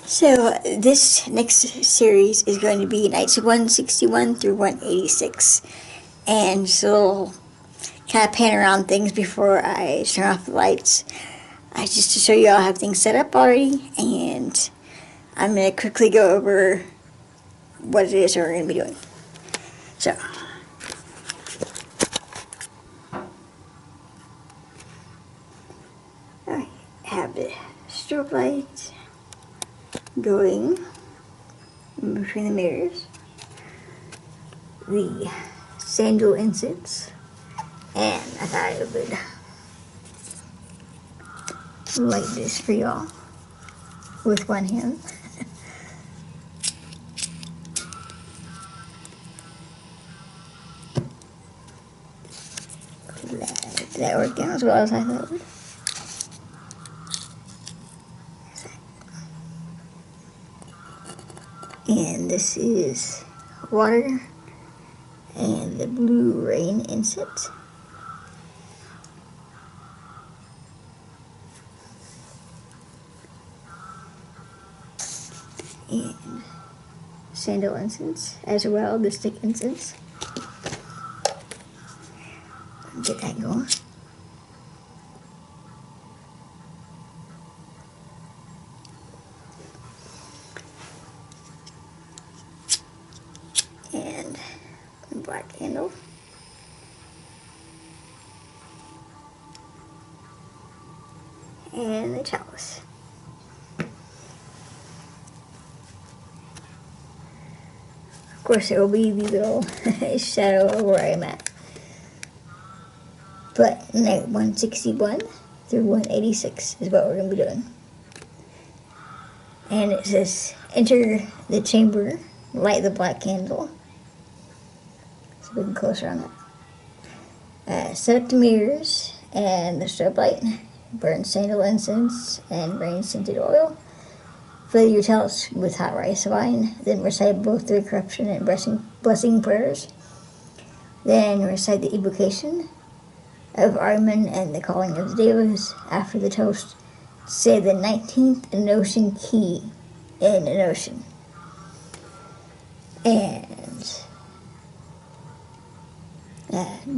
So this next series is going to be nights 161 through 186. And so kind of pan around things before I turn off the lights. Just to show you all I have things set up already, and I'm going to quickly go over what it is we're going to be doing. So, I have the strobe light going in between the mirrors, the sandal incense, and I thought I would light this for y'all with one hand. Did that work out as well as I thought it would? And this is water and the blue rain incense. And sandal incense as well, the stick incense. Get that going. And the black candle. And the chalice. Of course, there will be the little shadow of where I'm at. But night 161 through 186 is what we're going to be doing. And it says, enter the chamber, light the black candle. So we can closer on that. Set up the mirrors and the strobe light. Burn sandal incense and rain scented oil. Fill your chalice with hot rice wine. Then recite both the corruption and blessing prayers. Then recite the evocation of Arman and the calling of the devas. After the toast, say the 19th Enochian key in Enochian. And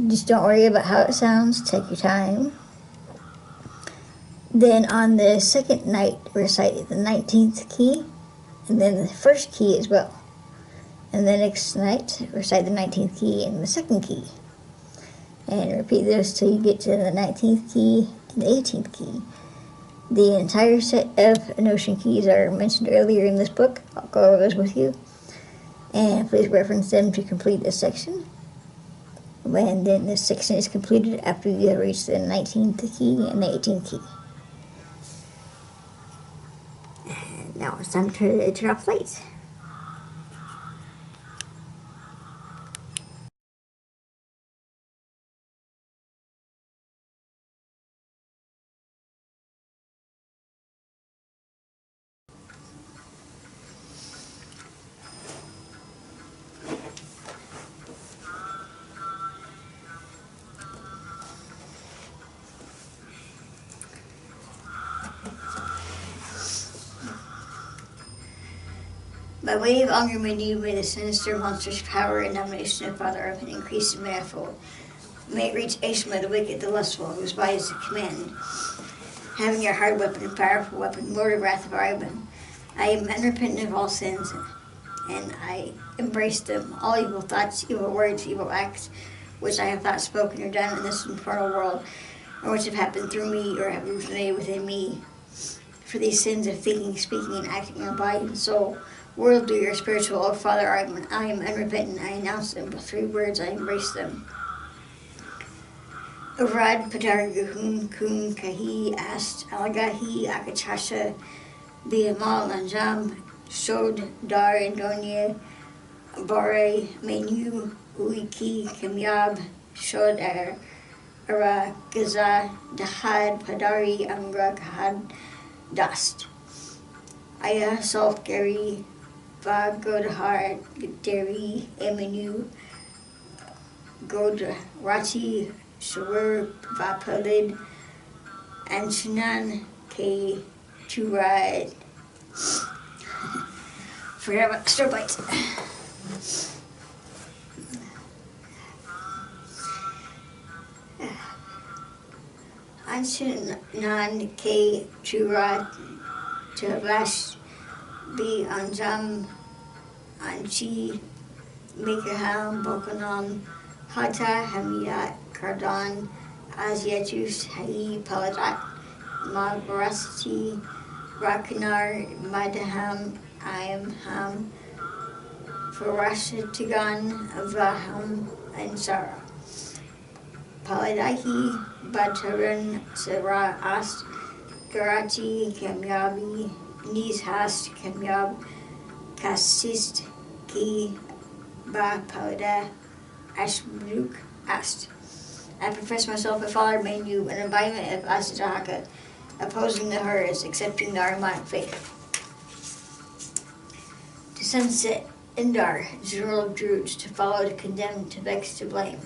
just don't worry about how it sounds. Take your time. Then on the second night, recite the 19th key, and then the first key as well. And the next night, recite the 19th key and the second key. And repeat those till you get to the 19th key and the 18th key. The entire set of Enochian keys are mentioned earlier in this book. I'll go over those with you. And please reference them to complete this section. And then this section is completed after you have reached the 19th key and the 18th key. And now it's time to turn off the lights. By way of Angra, Mainyu, may the sinister monstrous power and domination of Father Arman increase in manifold. May it reach Ashma, the wicked, the lustful, whose body is a command. Having your hard weapon and powerful weapon, Lord of wrath of Arman, I am unrepentant of all sins, and I embrace them, all evil thoughts, evil words, evil acts, which I have thought, spoken, or done in this infernal world, or which have happened through me, or have originated within me. For these sins of thinking, speaking, and acting in my body and soul, worldly or spiritual, O Father Arman, I am unrepentant. I announce them with 3 words. I embrace them. Urad Padar Guhun Kun Kahi Ast Alagahi Akachasha Biamal Nanjam Shod Dar Indonia Bore Mainyu Uiki Kamyab Shod Ara Gaza Dahad Padari Angra Kahad Dust Aya Salt Gary Vagodhar Deri Eminu Godrachi Shur Vapalid Anshanan K Churad Forget about stir bites. Anchinan K Chura Tavash B Anjam Anchi Mikaham Bokanam Hata Hamiyat Kardan Asiatus Hai Paladat Mabarasti Rakinar Madaham Ayam Ham Farashatigan Avaham and Sarah Paladahi Bataran Sarah Ast Garati Kamyabi Nis Hast Kamyab Kasist Ki Ba Palada Ashbruk Ast. I profess myself a father Mainyu, an embodiment of Asadaka, opposing the Hers, accepting the Armanic faith. To sunset Indar, general of Druids, to follow, to condemn, to vex, to blame.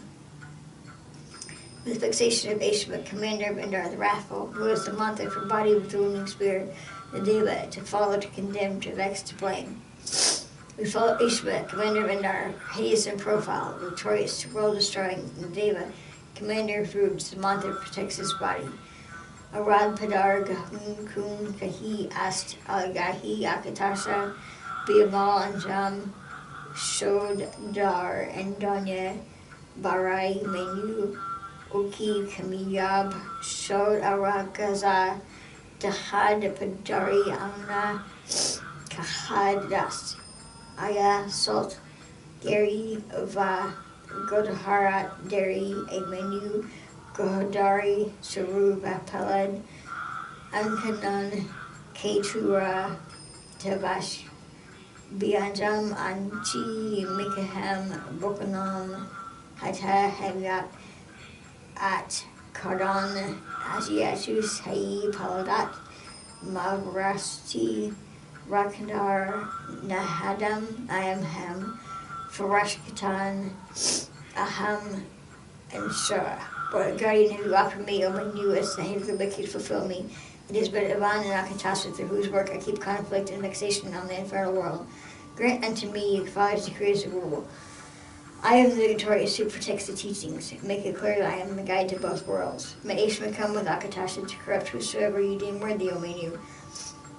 With vexation of Ashma, commander of Indar the Wrathful, who is the mantra for body with the wounding spear, the Deva, to follow, to condemn, to vex, to blame. We follow Ashma, commander of Indar, hideous in profile, victorious, world-destroying, the Deva, commander of Druids, the mantra protects his body. Arad Padar Gahun Kun Kahi Ast Algahi Akatasha Biamal Anjam Shod Dar and Danya Barai Mainyu Uki Kamiyab Shod Aragaza Dahad Padari Amna Kahad Dast Aya Salt Gary Va Godaharat Deri a Menu Gohodari Saru Bapalad Ankanan Ketura Tavash Bianjam Anchi Mikaham Bokanam Hata Hemyat at Kardan Asiatus Hai Paladat Mavrasti Rakandar Nahadam Ayamham Farashkatan Aham and Shara. But guardian who offered me, O Mainyu, as the head of the wicked, fulfill me. It is but Ivan and Akatasha, through whose work I keep conflict and vexation on the infernal world. Grant unto me, Father's decrees of rule. I am the victorious who protects the teachings. Make it clear that I am the guide to both worlds. May Ashma come with Akatasha to corrupt whosoever you deem worthy, O Mainyu.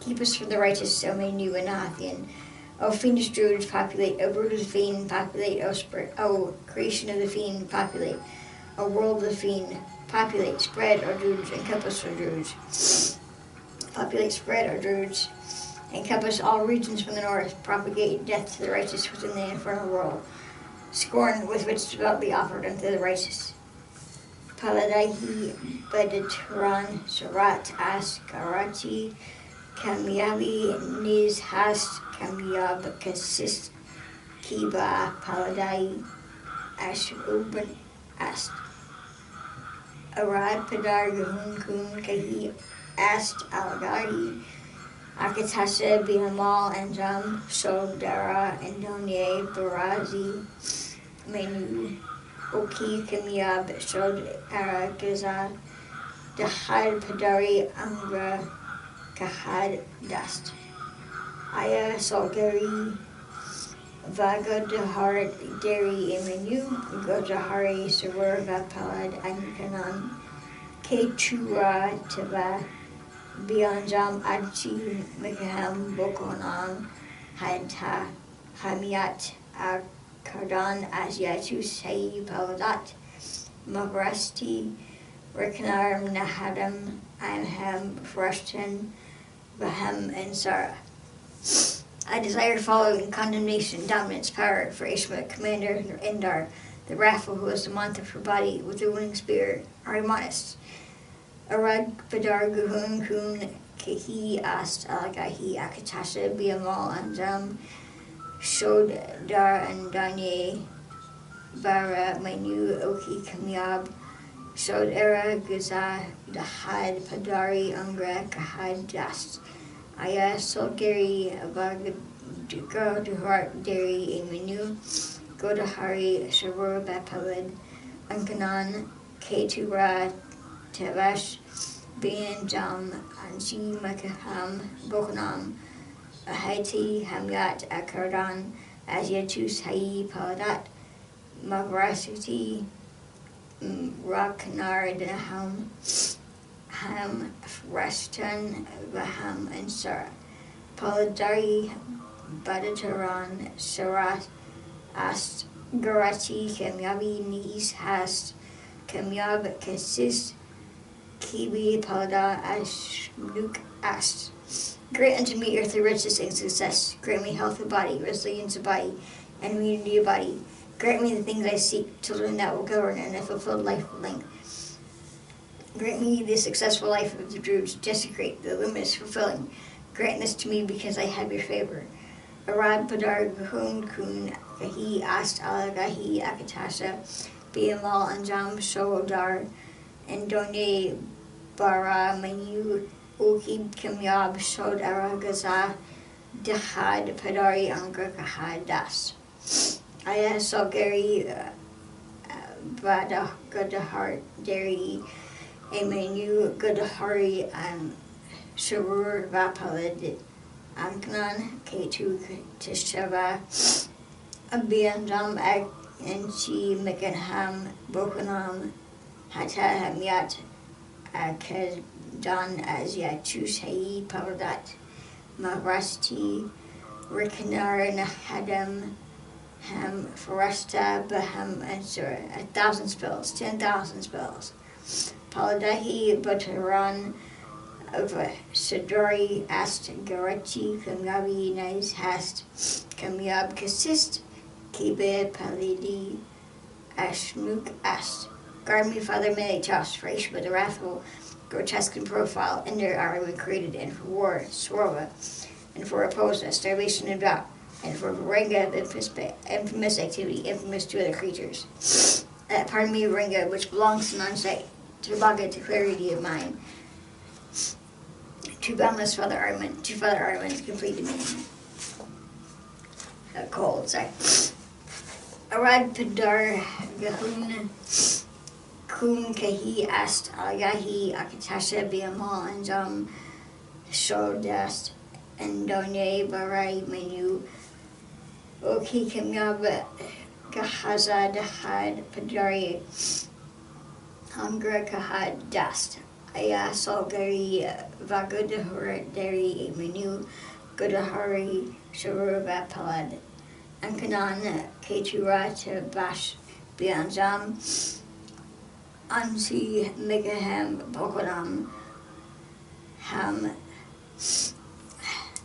Keep us from the righteous, O Mainyu and Nahathian. O fiendish druids, populate. O brood of the fiend, populate. O creation of the fiend, populate. O world of the fiend, populate, spread, O druids, encompass, O druids. Populate, spread, O druids, encompass all regions from the north, propagate death to the righteous within the infernal world. Scorn with which to be offered unto the righteous. Paladaihi Badaturan Sarat As Karati Kamyabi Niz Hast Kamyab Kasist Kiba Paladai Ashruban Ast Arad Padar Gahun Kun Kahi Ast Algari Akatasha Bihamal Anjam Shodara Andonye Barazi Menu Oki Kamyab Shod Aragaza Dahad Padari Angra Kahad Dast Aya Solgari Vagodahar Deri Menu Godahari Surur Vapalad Ankanan Ketura Tava Bianjam Adchi Mikaham Bokonam Hadha Hamiat Kardan Asiatus Hai Paladat Mavrasti Riknar Nahadam Amham Frashtan Baham and Sarah. I desire following condemnation, dominance, power for Ashma, commander of Indar, the wrathful who is the mantra for body with the winning spear, are modest. Arag Padar Guhun Kun Kehi Ast Alagahi Akatasha Biamal Anjam Shod Dar and Danye Bara Mainyu Oki Kamyab Shod Era Gaza Dahad Padari Angra Kahad Dast Aya Solgari Vagaduka Duhart Deri Menu Godahari Shavur Bapalid Ankanan Ketura Tavash Bian Jam Anji Makaham Bokanam Haiti Hamyat Akardan Asiatus Hai Paladat Mavrasiti Raknar Daham Ham Rastan Vaham and Sarah Paladari Badataran Sarat Ast Garati Kamyabi Nis Hast Kamyab Kasis Kibi Palada Ashnuk Ast. Grant unto me earthly riches and success. Grant me health of body, resilience of body, and immunity of body. Grant me the things I seek, children that will govern, and a fulfilled life of length. Grant me the successful life of the Druids, desecrate, the luminous, fulfilling. Grant this to me because I have your favor. Arad Padar Gahun Kun Kahi Ast Alagahi Akatasha Biamal Anjam Shodar and Donye Bara Mainyu Ukib Kamyab Shodara Gaza Dahad Padari Angra Kahad Das. Aya Salgari Vada Gadahar Deri Mainyu Gadahari and Shurur Vapalid Angnan K2 Tishava Abiandam Enchi Mekanham Bokanam Hata Hamyat Akadan Asiatus Hai Pavadat Mavrasti Rikanar Nahadam Ham Farasta Baham Ansur 1,000 spells, 10,000 spells. Paladahi Bataran of Sadori Ast Garachi Kamyabi Nais Hast Kamyab Kasist Kibe Palidi Ashnuk Ast. Guard me, Father Meletos, for Ishba the wrathful, grotesque in profile, and there are we created, and for war, Swarva, and for Oposa, starvation and drought, and for Varenga, the infamous activity, infamous to other creatures. Pardon me, Varenga, which belongs to non-sight, to Baga, to clarity of mind. To boundless Father Armand, to Father Armand's complete dominion. Cold, sorry. Arad Padar Gahun Kun Kahi Ast Alagahi Akatasha Biamal Anjam Shodast and Donye Barai Mainyu Oki Kamyab Kahazad Had Padari Angra Kahad Dast Aya Salgari Vagodahura Deri Mainyu Godahari Shurva Palad Ankanan Keturat Bash Bianjam Ansi Megaham Bokonam Ham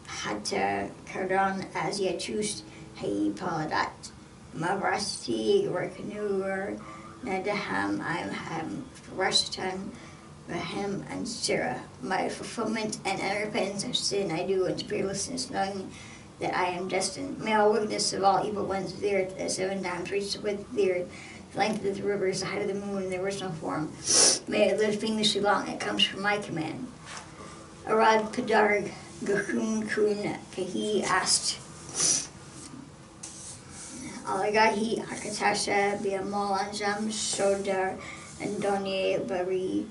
Hatta Kardan Asiatus Hai Paladat Mavrasti Rekanur Nadaham I'm Ham Rashtan Rahim and Sarah. My fulfillment and repentance of sin I do in fearlessness, knowing that I am destined. May all wickedness of all evil ones of the earth at 7 times reach the width of the earth, the length of the rivers, the height of the moon in their original form. May it live fiendishly long. It comes from my command. Arad Padarg Gahun Kun Kahi Ast Alagahi Akatasha Biamal Anjam Shodar and Donye Bari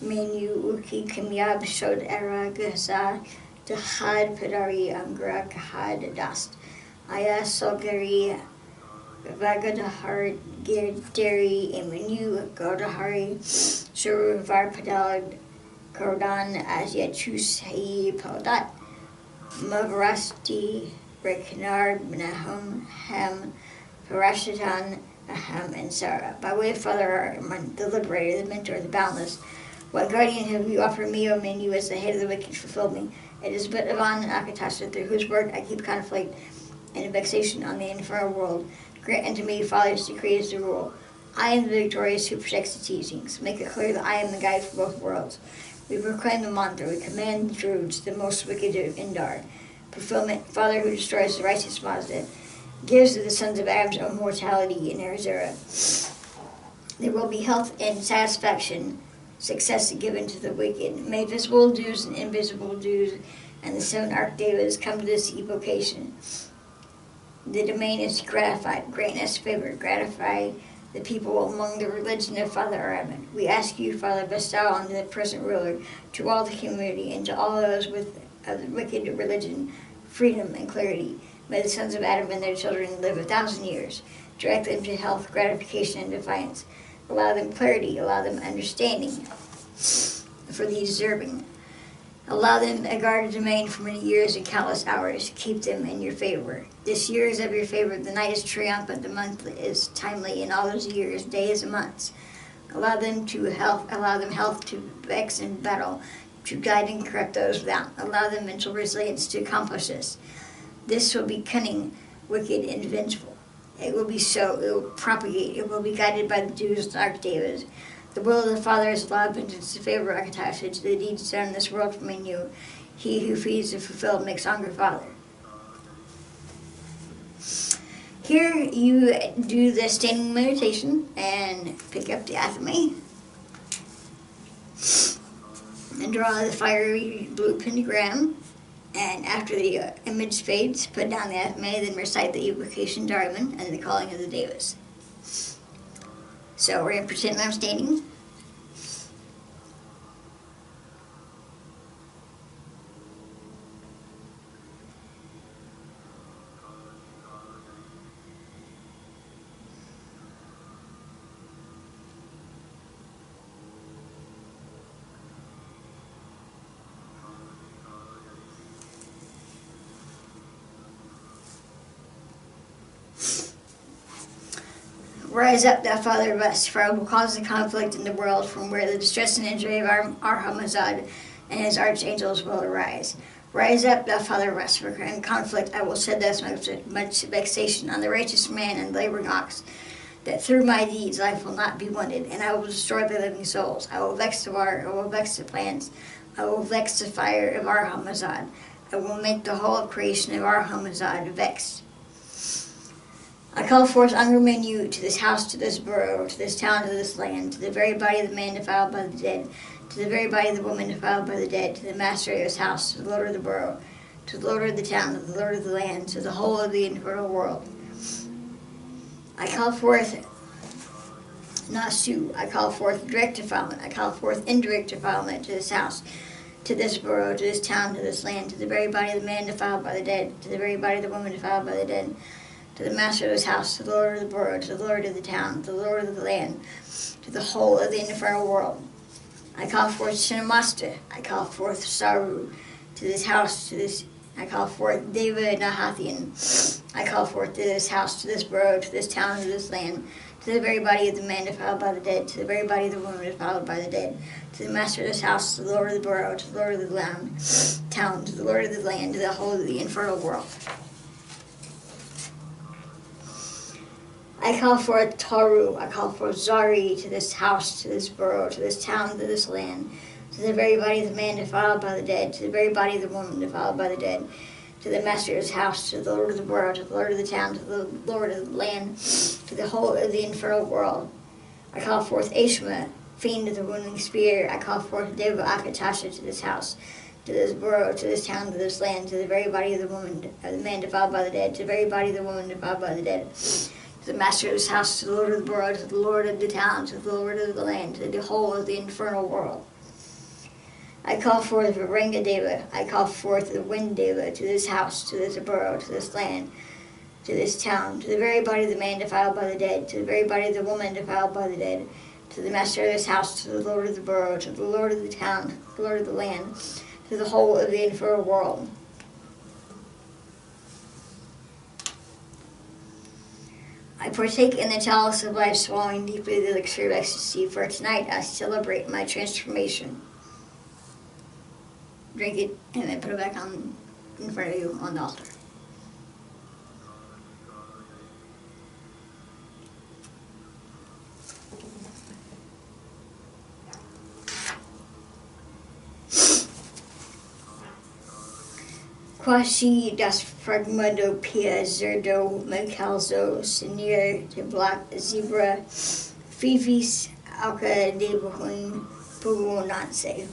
Mainyu Uki Kamyab Shod Era Gaza Dahad Padari Angra Kahad Dast Aya Solgari Vagadahar Girderi Emanu Godahari Shurvar Padal Kordan Asiatus Hai Paldat Mavrasti Reknar Nahum Ham Parashatan Aham and Sarah. By way of Father Armand, the liberator, the mentor, the boundless, what guardian have you offered me, O Mainyu, as the head of the wicked fulfilled me? It is but Ivan and Akatasha, through whose work I keep conflict and vexation on the infernal world. Grant unto me, Father's decree is the rule. I am the victorious who protects the teachings. Make it clear that I am the guide for both worlds. We proclaim the mantra. We command the Druids, the most wicked of Indar. Fulfillment, Father who destroys the righteous Mazda, gives to the sons of Adam immortality in Arizura. There will be health and satisfaction, success given to the wicked. May visible dues and invisible dues and the 7 archdevas come to this evocation. The domain is gratified. Grant us favor. Gratify the people among the religion of Father Armand. We ask you, Father, bestow on the present ruler, to all the community, and to all those with a wicked religion, freedom, and clarity. May the sons of Adam and their children live 1,000 years. Direct them to health, gratification, and defiance. Allow them clarity, allow them understanding for the deserving. Allow them a guarded domain for many years and countless hours. Keep them in your favor. This year is of your favor. The night is triumphant. The month is timely in all those years, days and months. Allow them health to vex in battle, to guide and correct those without. Allow them mental resilience to accomplish this. This will be cunning, wicked, and vengeful. It will be so. It will propagate. It will be guided by the Jews and archdavis. The will of the Father is love, and it's the favor of Akatasha to the deeds done in this world from Mainyu. He who feeds the fulfilled makes Angra Father. Here you do the standing meditation and pick up the Dakhma and draw the fiery blue pentagram. And after the image fades, put down the Dakhma, then recite the evocation Dharman and the calling of the Devas. So we're going to pretend I'm standing. Rise up, thou Father of us, for I will cause the conflict in the world from where the distress and injury of our Hamazad and his archangels will arise. Rise up, thou Father of us, for in conflict I will shed thus much vexation on the righteous man and laboring ox, that through my deeds life will not be wanted, and I will destroy the living souls. I will vex the water, I will vex the plants, I will vex the fire of our Hamazad. I will make the whole of creation of our Hamazad vexed. I call forth Angra Mainyu to this house, to this borough, to this town, to this land, to the very body of the man defiled by the dead, to the very body of the woman defiled by the dead, to the master of this house, to the lord of the borough, to the lord of the town, to the lord of the land, to the whole of the infernal world. I call forth Nasu, I call forth direct defilement, I call forth indirect defilement to this house, to this borough, to this town, to this land, to the very body of the man defiled by the dead, to the very body of the woman defiled by the dead, to the master of this house, to the lord of the borough, to the lord of the town, to the lord of the land, to the whole of the infernal world. I call forth Shinamasta, I call forth Saru, to this house, to this, I call forth Deva Nahathian, I call forth to this house, to this borough, to this town, to this land, to the very body of the man defiled by the dead, to the very body of the woman defiled by the dead, to the master of this house, to the lord of the borough, to the lord of the land, town, to the lord of the land, to the whole of the infernal world. I call forth Taru, I call forth Zari, to this house, to this borough, to this town, to this land, to the very body of the man defiled by the dead, to the very body of the woman defiled by the dead, to the master of his house, to the lord of the borough, to the lord of the town, to the lord of the land, to the whole of the infernal world. I call forth Ashma, fiend of the wounding spear. I call forth Deva Akatasha to this house, to this borough, to this town, to this land, to the very body of the woman, of the man defiled by the dead, to the very body of the woman defiled by the dead, to the master of his house, to the lord of the borough, to the lord of the town, to the lord of the land, to the whole of the infernal world. I call forth Varanga Deva, I call forth the wind Deva to this house, to this borough, to this land, to this town, to the very body of the man defiled by the dead, to the very body of the woman defiled by the dead, to the master of this house, to the lord of the borough, to the lord of the town, to the lord of the land, to the whole of the infernal world. I partake in the chalice of life, swallowing deeply the elixir of ecstasy, for tonight I celebrate my transformation. Drink it and then put it back on in front of you on the altar. Quasi das fragmento pia zerdo mekalzo senior de black zebra fivis alca de bohun pugunanse.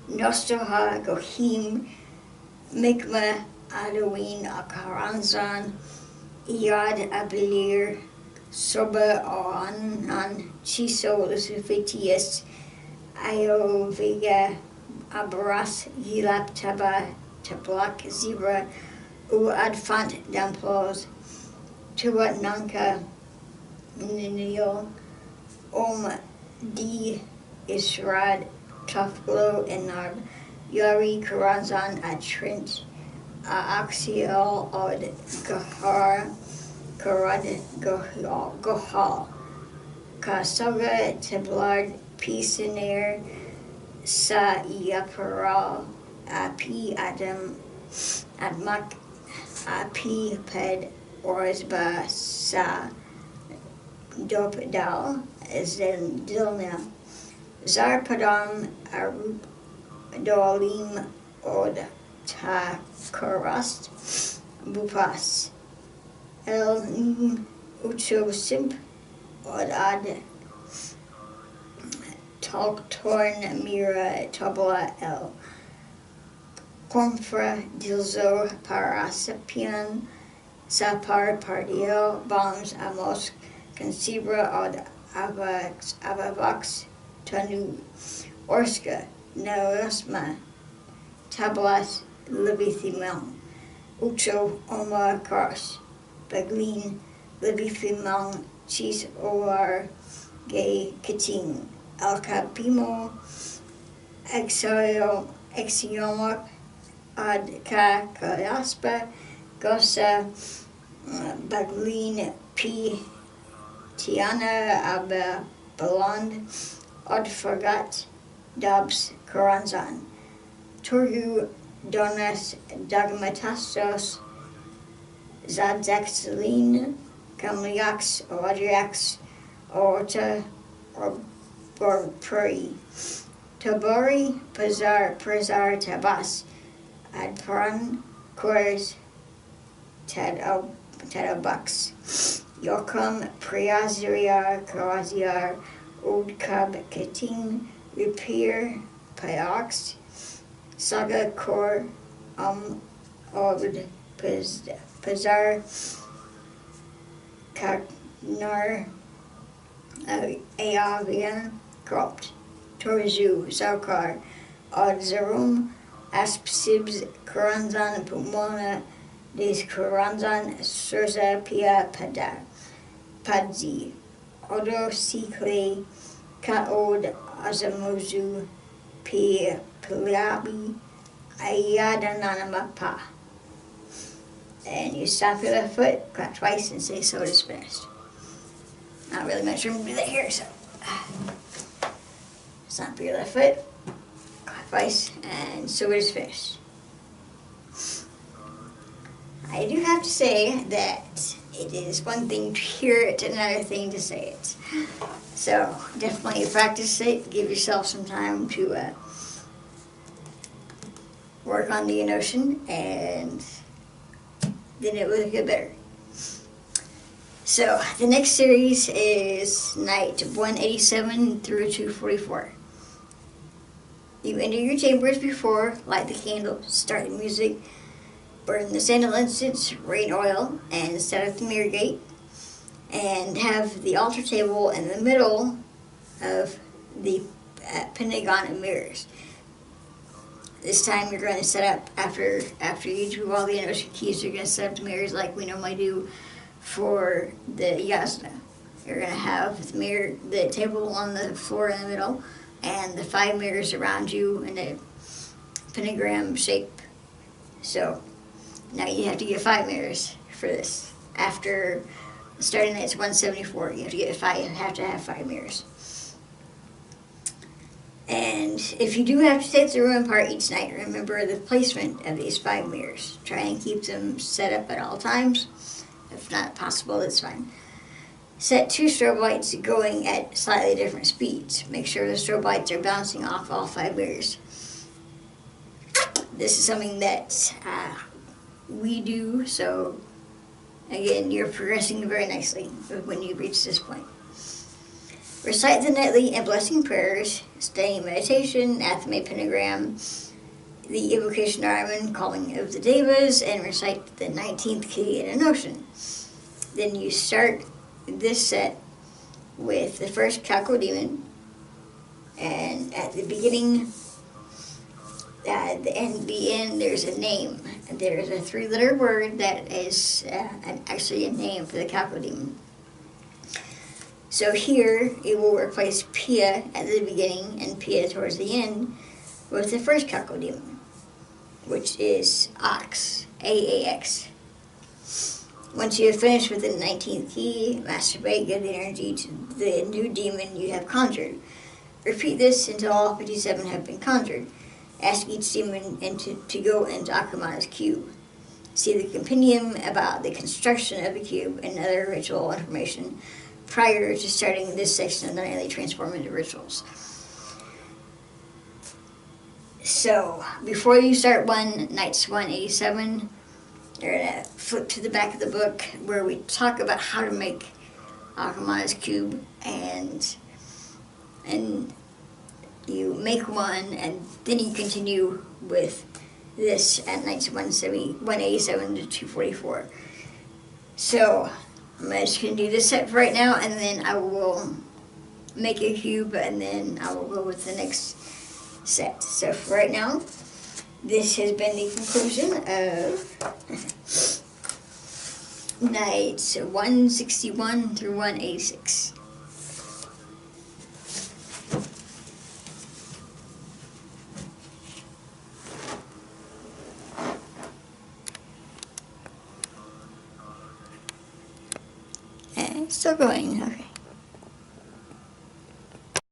Nostoha gohim mikma adowin akaranzan iad abilir soba on chiso lusufitius io vega abaras gilaptaba to block zebra, adfant damplos, tuat nanka ninil, di israd tufglo enab, yari karanzan atrint, axial od gahar, karad gohal, kasoga teblard pisiner, sa iaparal, api adam, admak, api ped, orzba sa, dopdal, zendilna, zarpadam arup dolim od ta korast, bupas, el ucho simp od ad torn mira tabla el confra dilzo parasapian sapar pardio bombs amos concibra od avavax tanu orska neosma tablas libithimel ucho oma kars baglin libithimel chis or gay kating Alcapimo Exioma ad Cacaspa Gosa Baglin P Tiana Abba Balond Od Forgot Dobbs Coranzan Turgu Donas Dogmatastos Zadzaxeline Camliax Odriax Orta or Puri, Tabori, Pazar, Tabas, Adparan, Kors, Tadabux, Yokum, Priaziriar, Karaziar, Udkab, Keting, Repair, Payox, Saga Kor, Obd, Pazar, Kaknar, Ayavian, Cropped, Torzu, Saukar, Odzarum, Aspsibs, Kuranzan, Pumona, Des Kuranzan, Surza, Pia, Padzi, Odo, Sikle, Kaod, Azamozu, P. Pilabi, Ayadananamapa. And you stop your left foot, clap twice, and say soda's finished. Not really much room to do that here, so stomp your left foot, clap twice, and soda's finished. I do have to say that it is one thing to hear it, another thing to say it. So definitely practice it. Give yourself some time to work on the Enochian, and then it will get better. So the next series is night 187 through 244. You enter your chambers before, light the candle, start the music, burn the sandal incense, rain oil, and set up the mirror gate, and have the altar table in the middle of the pentagon of mirrors. This time you're going to set up, after you do all the Enochian keys, you're going to set up the mirrors like we normally do for the yasna. You're going to have the table on the floor in the middle, and the 5 mirrors around you in a pentagram shape. So now you have to get 5 mirrors for this. After starting night's 174, you have to get 5. You have to have 5 mirrors. And if you do have to take the room apart each night, remember the placement of these 5 mirrors. Try and keep them set up at all times. If not possible, that's fine. Set 2 strobe lights going at slightly different speeds. Make sure the strobe lights are bouncing off all 5 mirrors. This is something that we do, so again, you're progressing very nicely when you reach this point. Recite the nightly and blessing prayers, studying meditation, Athame pentagram, the invocation Arman, calling of the Devas, and recite the 19th key in Enochian. Then you start this set with the first caco-demon, and at the beginning the end, there's a name. There's a 3-letter word that is actually a name for the caco-demon. So here, it will replace Pia at the beginning and Pia towards the end with the first caco-demon, which is Ox, AAX. Once you have finished with the 19th key, masturbate, give the energy to the new demon you have conjured. Repeat this until all 57 have been conjured. Ask each demon to go into Dakhma's cube. See the compendium about the construction of the cube and other ritual information prior to starting this section of the nightly transformative rituals. So, before you start Nights 187, you're going to flip to the back of the book where we talk about how to make Dakhma's cube, and you make one, and then you continue with this at Nights 187 to 244. So, I'm just going to do this set for right now, and then I will make a cube, and then I will go with the next set. So for right now, this has been the conclusion of Nights 161 through 186. Still going, okay.